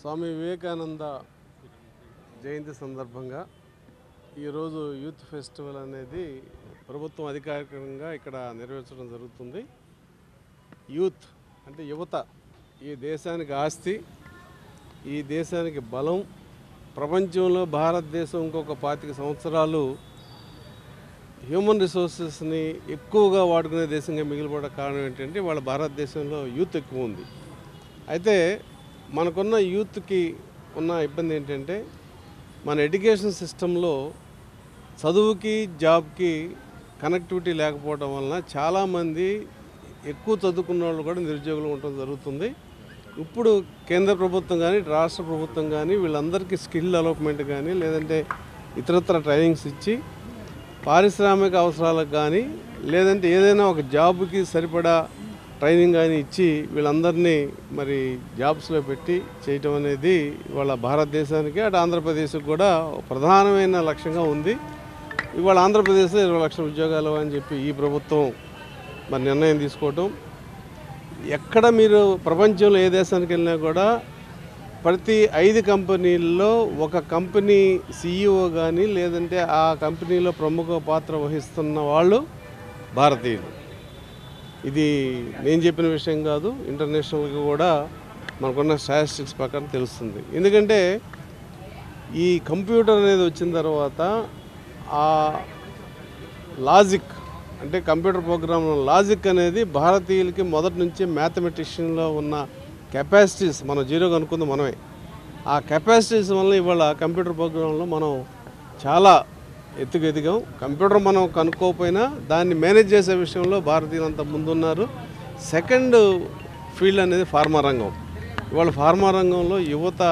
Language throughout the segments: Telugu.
స్వామి వివేకానంద జయంతి సందర్భంగా ఈరోజు యూత్ ఫెస్టివల్ అనేది ప్రభుత్వం అధికారికంగా ఇక్కడ నిర్వహించడం జరుగుతుంది. యూత్ అంటే యువత ఈ దేశానికి ఆస్తి, ఈ దేశానికి బలం. ప్రపంచంలో భారతదేశం ఇంకొక 25 సంవత్సరాలు హ్యూమన్ రిసోర్సెస్ని ఎక్కువగా వాడుకునే దేశంగా మిగిలిపోవడం కారణం ఏంటంటే వాళ్ళ భారతదేశంలో యూత్ ఎక్కువ ఉంది. అయితే మనకున్న యూత్కి ఉన్న ఇబ్బంది ఏంటంటే మన ఎడ్యుకేషన్ సిస్టంలో చదువుకి జాబ్కి కనెక్టివిటీ లేకపోవడం వలన చాలామంది ఎక్కువ చదువుకున్న వాళ్ళు కూడా నిరుద్యోగులు ఉండటం జరుగుతుంది. ఇప్పుడు కేంద్ర ప్రభుత్వం కానీ రాష్ట్ర ప్రభుత్వం కానీ వీళ్ళందరికీ స్కిల్ డెవలప్మెంట్ కానీ లేదంటే ఇతరత్ర ట్రైనింగ్స్ ఇచ్చి పారిశ్రామిక అవసరాలకు కానీ లేదంటే ఏదైనా ఒక జాబ్కి సరిపడా ట్రైనింగ్ కానీ ఇచ్చి వీళ్ళందరినీ మరి జాబ్స్లో పెట్టి చేయటం అనేది ఇవాళ భారతదేశానికి అటు ఆంధ్రప్రదేశ్కి కూడా ప్రధానమైన లక్ష్యంగా ఉంది. ఇవాళ ఆంధ్రప్రదేశ్లో 20 లక్షల ఉద్యోగాలు అని చెప్పి ఈ ప్రభుత్వం మరి నిర్ణయం తీసుకోవటం. ఎక్కడ మీరు ప్రపంచంలో ఏ దేశానికి వెళ్ళినా కూడా ప్రతి 5 కంపెనీల్లో ఒక కంపెనీ CEO కానీ లేదంటే ఆ కంపెనీలో ప్రముఖ పాత్ర వహిస్తున్న వాళ్ళు భారతీయులు. ఇది నేను చెప్పిన విషయం కాదు, ఇంటర్నేషనల్గా కూడా మనకున్న స్టాటిస్టిక్స్ ప్రకారం తెలుస్తుంది. ఎందుకంటే ఈ కంప్యూటర్ అనేది వచ్చిన తర్వాత ఆ లాజిక్ అంటే కంప్యూటర్ ప్రోగ్రామ్ లాజిక్ అనేది భారతీయులకి మొదటి నుంచి మ్యాథమెటిషియన్లో ఉన్న కెపాసిటీస్ మనం జీరోగా అనుకుంది మనమే. ఆ కెపాసిటీస్ వల్ల ఇవాళ కంప్యూటర్ ప్రోగ్రాంలో మనం చాలా ఎదిగాం. కంప్యూటర్ మనం కనుక్కోకపోయినా దాన్ని మేనేజ్ చేసే విషయంలో భారతీయులు అంత ముందున్నారు. సెకండ్ ఫీల్డ్ అనేది ఫార్మా రంగం. ఇవాళ ఫార్మా రంగంలో యువత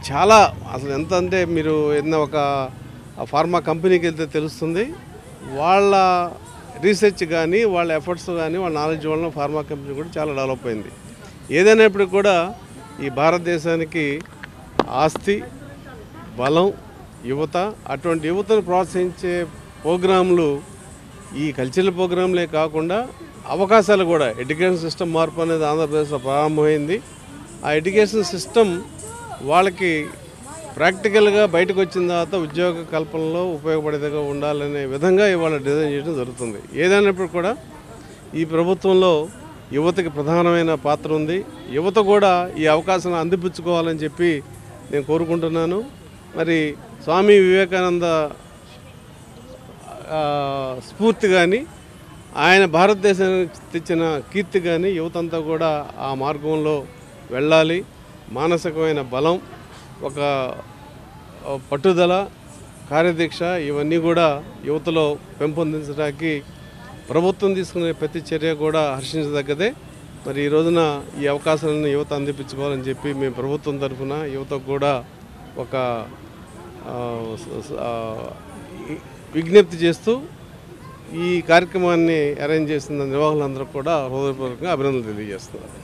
చాలా అసలు ఎంత అంటే మీరు ఏదైనా ఒక ఫార్మా కంపెనీకి వెళ్తే తెలుస్తుంది. వాళ్ళ రీసెర్చ్ కానీ వాళ్ళ ఎఫర్ట్స్ కానీ వాళ్ళ నాలెడ్జ్ వలన ఫార్మా కంపెనీ కూడా చాలా డెవలప్ అయింది. ఏదైనప్పటికీ కూడా ఈ భారతదేశానికి ఆస్తి, బలం యువత. అటువంటి యువతను ప్రోత్సహించే ప్రోగ్రాంలు ఈ కల్చరల్ ప్రోగ్రాంలే కాకుండా అవకాశాలు కూడా ఎడ్యుకేషన్ సిస్టమ్ మార్పు అనేది ఆంధ్రప్రదేశ్లో ప్రారంభమైంది. ఆ ఎడ్యుకేషన్ సిస్టమ్ వాళ్ళకి ప్రాక్టికల్గా బయటకు వచ్చిన తర్వాత ఉద్యోగ కల్పనలో ఉపయోగపడేదిగా ఉండాలనే విధంగా ఇవాళ డిజైన్ చేయడం జరుగుతుంది. ఏదైనప్పుడు కూడా ఈ ప్రభుత్వంలో యువతకి ప్రధానమైన పాత్ర ఉంది. యువత కూడా ఈ అవకాశాన్ని అందిపుచ్చుకోవాలని చెప్పి నేను కోరుకుంటున్నాను. మరి స్వామి వివేకానంద స్ఫూర్తి కానీ ఆయన భారతదేశానికి తెచ్చిన కీర్తి కానీ యువతంతా కూడా ఆ మార్గంలో వెళ్ళాలి. మానసికమైన బలం, ఒక పట్టుదల, కార్యదీక్ష ఇవన్నీ కూడా యువతలో పెంపొందించడానికి ప్రభుత్వం తీసుకునే ప్రతి చర్య కూడా హర్షించదగ్గదే. మరి ఈ రోజున ఈ అవకాశాలను యువత అందిపించుకోవాలని చెప్పి మేము ప్రభుత్వం తరఫున యువతకు కూడా ఒక విజ్ఞప్తి చేస్తూ ఈ కార్యక్రమాన్ని అరేంజ్ చేసిన నిర్వాహకులందరూ కూడా హృదయపూర్వకంగా అభినందనలు తెలియజేస్తున్నారు.